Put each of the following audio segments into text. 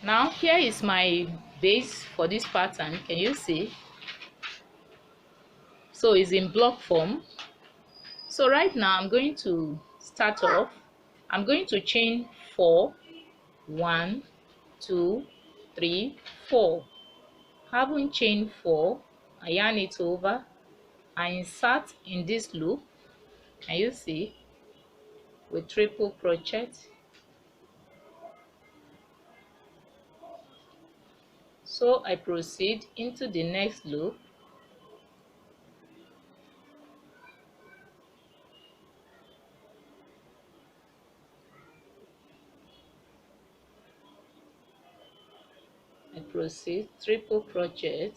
Now here is my base for this pattern. Can you see? So it's in block form. So right now I'm going to start off. I'm going to chain 4, 1, 2, 3, 4. Having chain 4, I yarn it over, I insert in this loop. Can you see? With triple crochet. So I proceed into the next loop. I proceed triple crochet.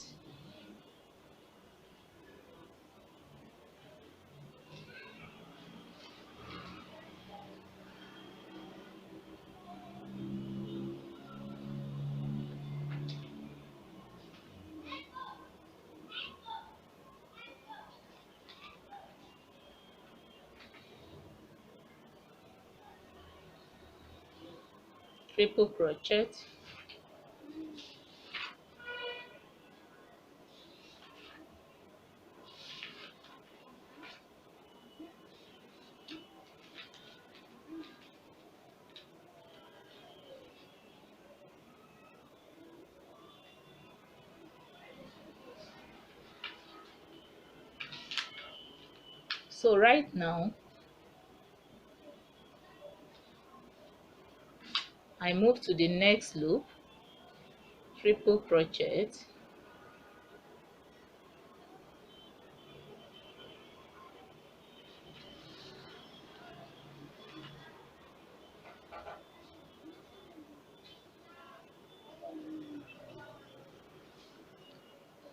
Triple crochet. So right now I move to the next loop, triple crochet.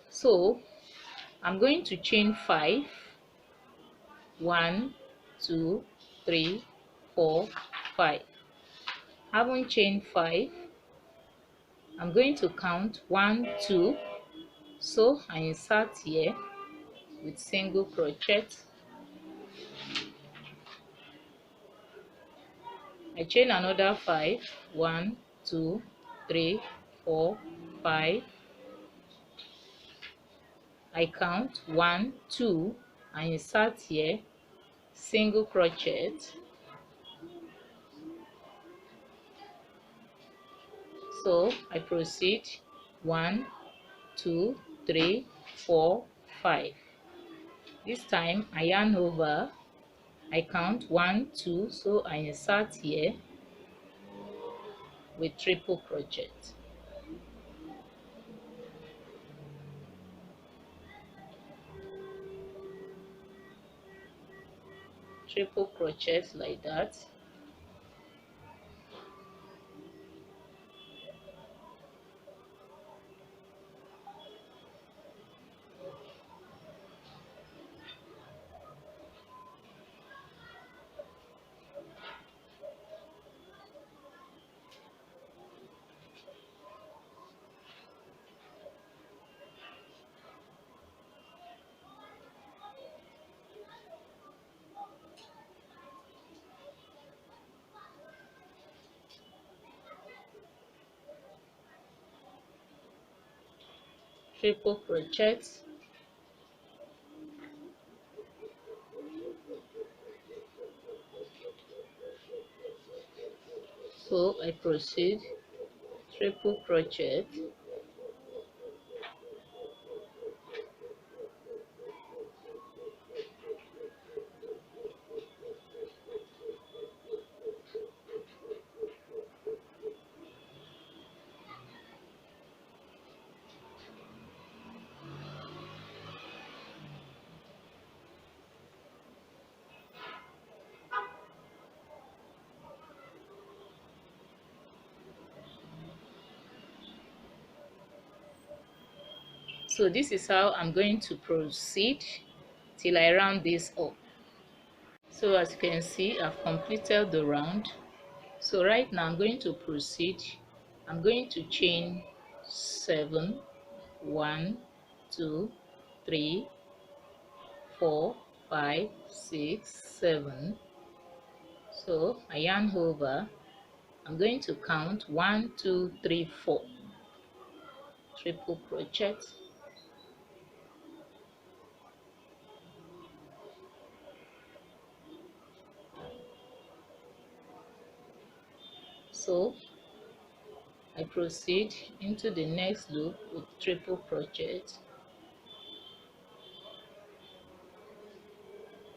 So I'm going to chain 5. 1, 2, 3, 4, 5. Having chained 5, I'm going to count 1, 2. So I insert here with single crochet. I chain another 5. 1, 2, 3, 4, 5. I count 1, 2. I insert here single crochet. So I proceed 1, 2, 3, 4, 5. This time I yarn over, I count 1, 2, so I insert here with triple crochet. Triple crochet like that. Triple crochet. So I proceed triple crochet. So this is how I'm going to proceed till I round this up. So as you can see, I've completed the round. So right now I'm going to proceed. I'm going to chain 7, 1, 2, 3, 4, 5, 6, 7. So I yarn over, I'm going to count 1 2 3 4 triple crochet, so I proceed into the next loop with triple crochet,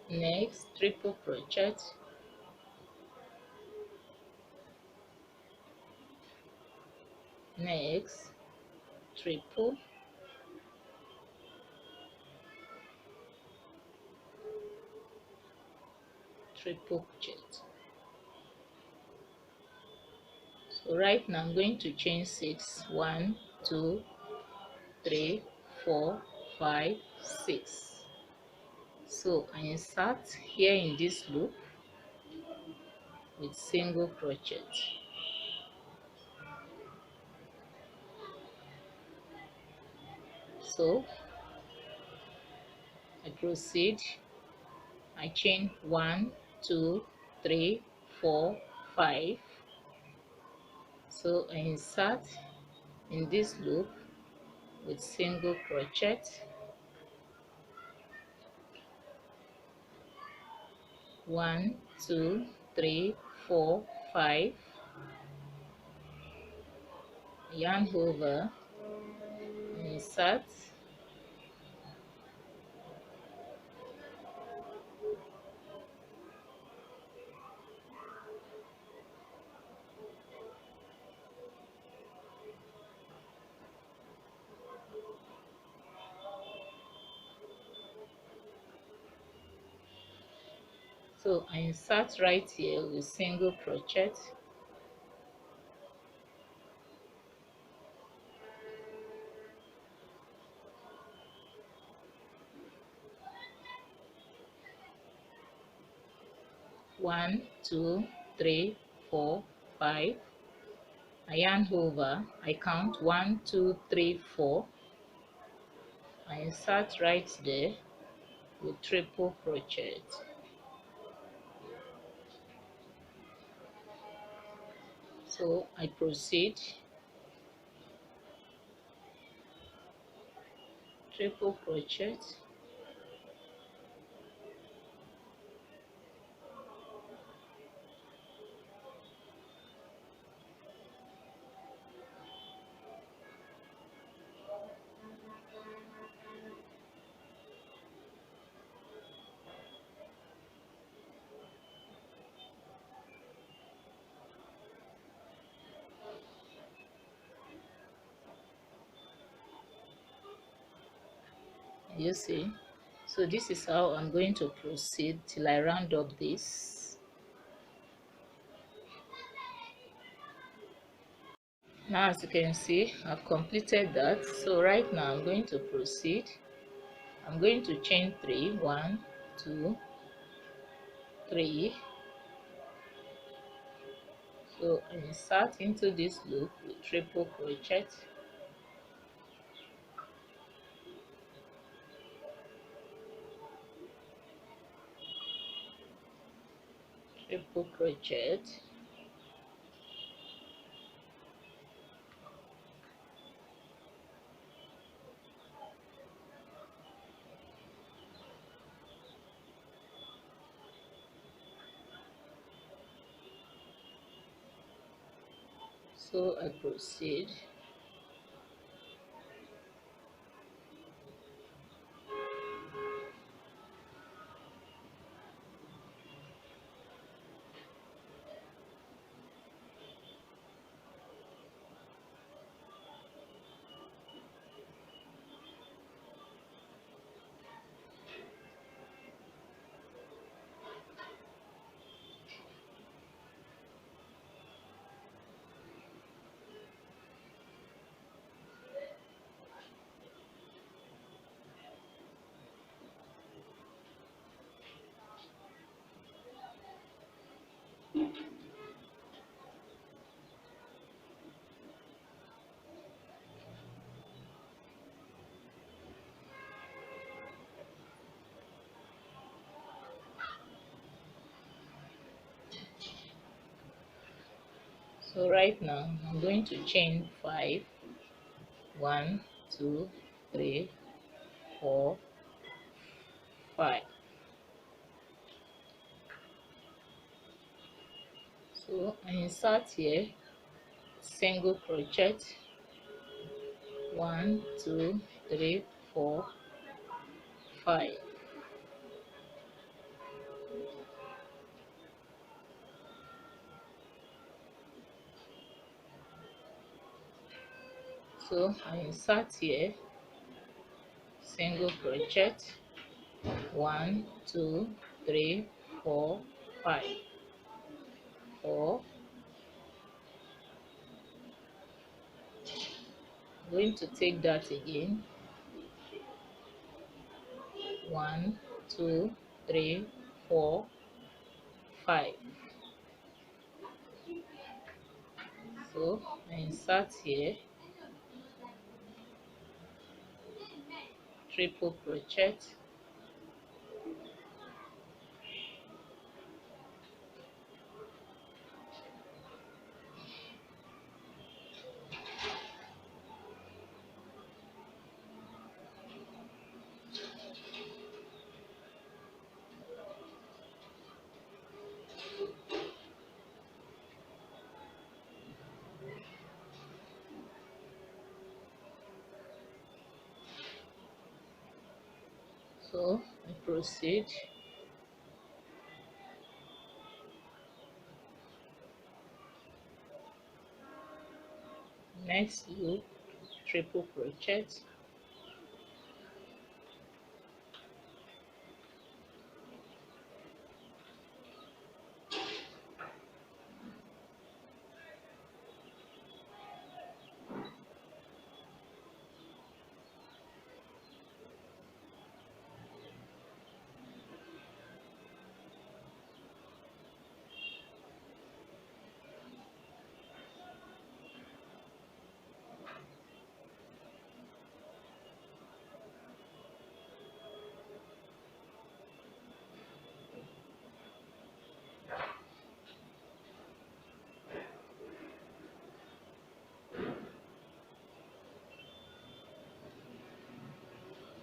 next triple crochet, next triple, triple crochet. So right now I'm going to chain 6, 1 2 3 4 5 6. So I insert here in this loop with single crochet. So I proceed, I chain 1 2 3 4 5. So I insert in this loop with single crochet, 1 2 3 4 5, yarn over, insert, so I insert right here with single crochet, 1 2 3 4 5, I yarn over, I count 1 2 3 4, I insert right there with triple crochet. So I proceed, triple crochet, you see. So this is how I'm going to proceed till I round up this. Now as you can see, I've completed that. So right now I'm going to proceed, I'm going to chain 3, 1 2 3. So I insert into this loop with triple crochet, triple crochet, so I proceed, So right now I'm going to chain 5. 1 2 3 4 5. So I insert here, single crochet, 1 2 3 4 5. So I insert here, single crochet, 1 2 3 4 5 4. I'm going to take that again, 1 2 3 4 5. So I insert here, triple crochet, so I proceed. Next loop, triple crochet,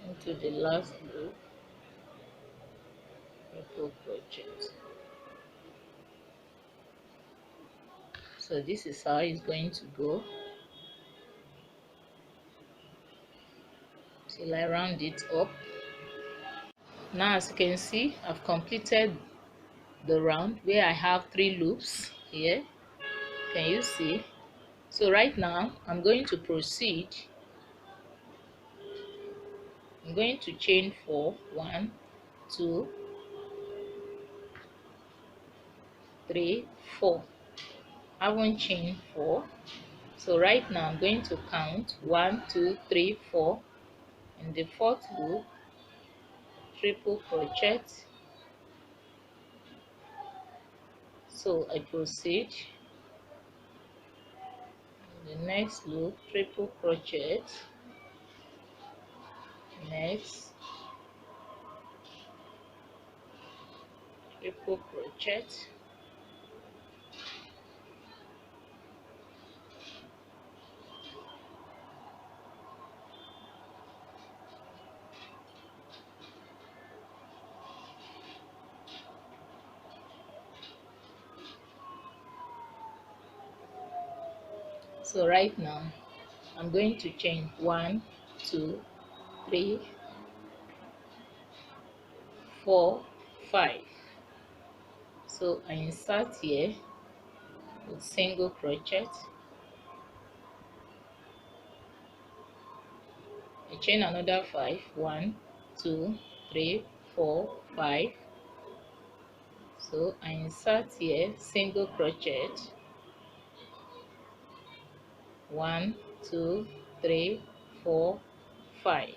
into the last loop, triple crochet. So this is how it's going to go till I round it up. Now as you can see, I've completed the round where I have 3 loops here. Can you see? So right now I'm going to proceed. I'm going to chain 4, 1 2 3 4. I haven't chained 4, so right now I'm going to count 1 2 3 4. In the 4th loop, triple crochet. So I proceed. In the next loop, triple crochet, next triple crochet, so right now I'm going to chain 1 2 3 4 5. So I insert here with single crochet, I chain another 5, 1 2 3 4 5. So I insert here single crochet, 1 2 3 4 5.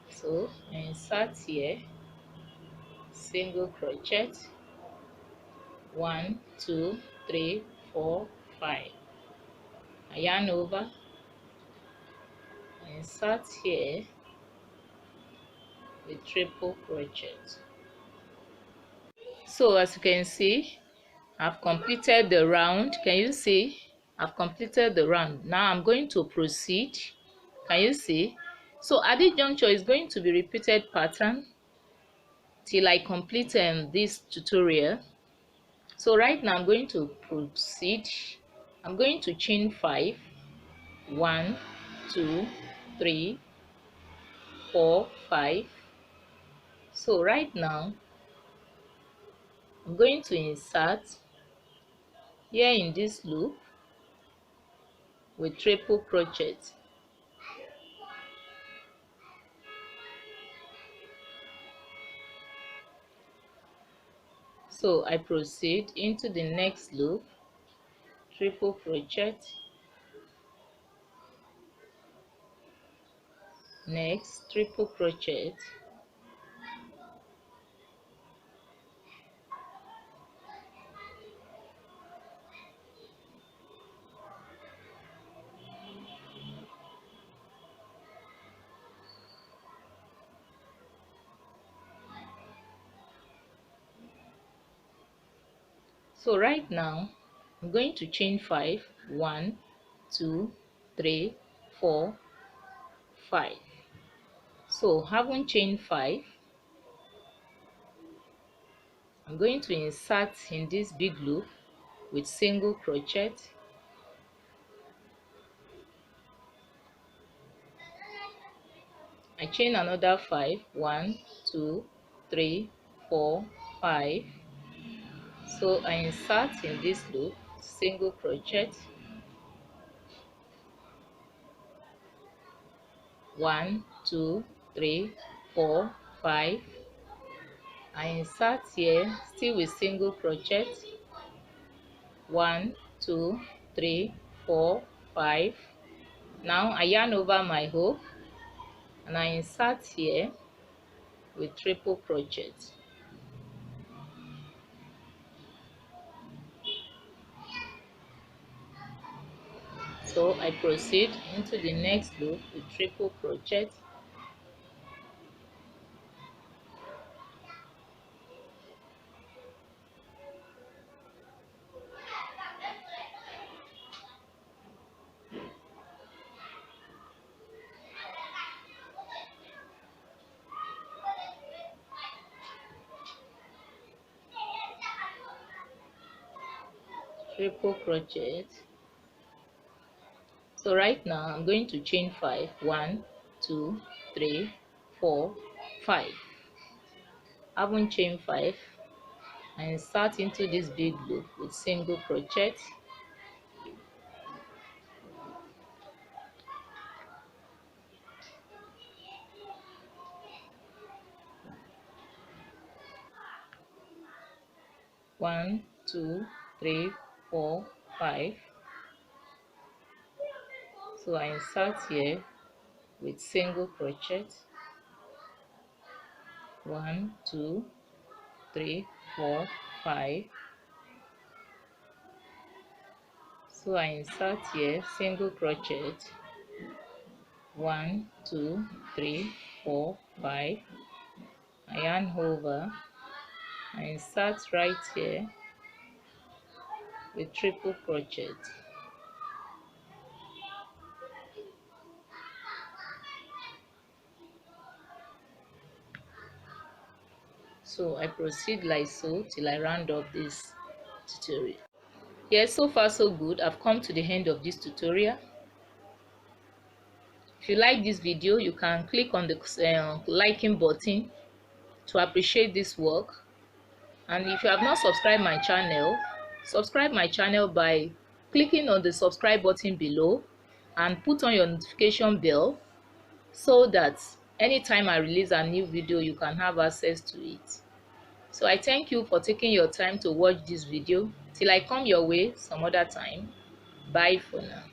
So I insert here single crochet, 1 2 3 4 5. I yarn over, I insert here with triple crochet. So as you can see, I've completed the round. Can you see? I've completed the round. Now I'm going to proceed. Can you see? So at this juncture is going to be repeated pattern till I complete this tutorial. So right now I'm going to proceed. I'm going to chain 5. 1, 2, 3, 4, 5. So right now I'm going to insert here in this loop with triple crochet. So I proceed into the next loop, triple crochet, next triple crochet, so right now I'm going to chain 5. 1, 2, 3, 4, 5. So having chained 5, I'm going to insert in this big loop with single crochet. I chain another 5. 1, 2, 3, 4, 5. So I insert in this loop, single crochet, 1, 2, 3, 4, 5. I insert here still with single crochet, 1, 2, 3, 4, 5. Now I yarn over my hook and I insert here with triple crochet. So I proceed into the next loop with triple crochet, triple crochet. So right now I'm going to chain 5. 1, 2, 3, 4, 5. I haven't chained 5. I insert into this big loop with single crochet, 1, 2, 3, 4, 5. So I insert here with single crochet, 1, 2, 3, 4, 5. So I insert here single crochet, 1, 2, 3, 4, 5. I yarn over, I insert right here with triple crochet. So I proceed like so till I round up this tutorial. Yes, so far so good. I've come to the end of this tutorial. If you like this video, you can click on the liking button to appreciate this work. And if you have not subscribed my channel, subscribe my channel by clicking on the subscribe button below and put on your notification bell so that anytime I release a new video, you can have access to it. So I thank you for taking your time to watch this video. Till I come your way some other time. Bye for now.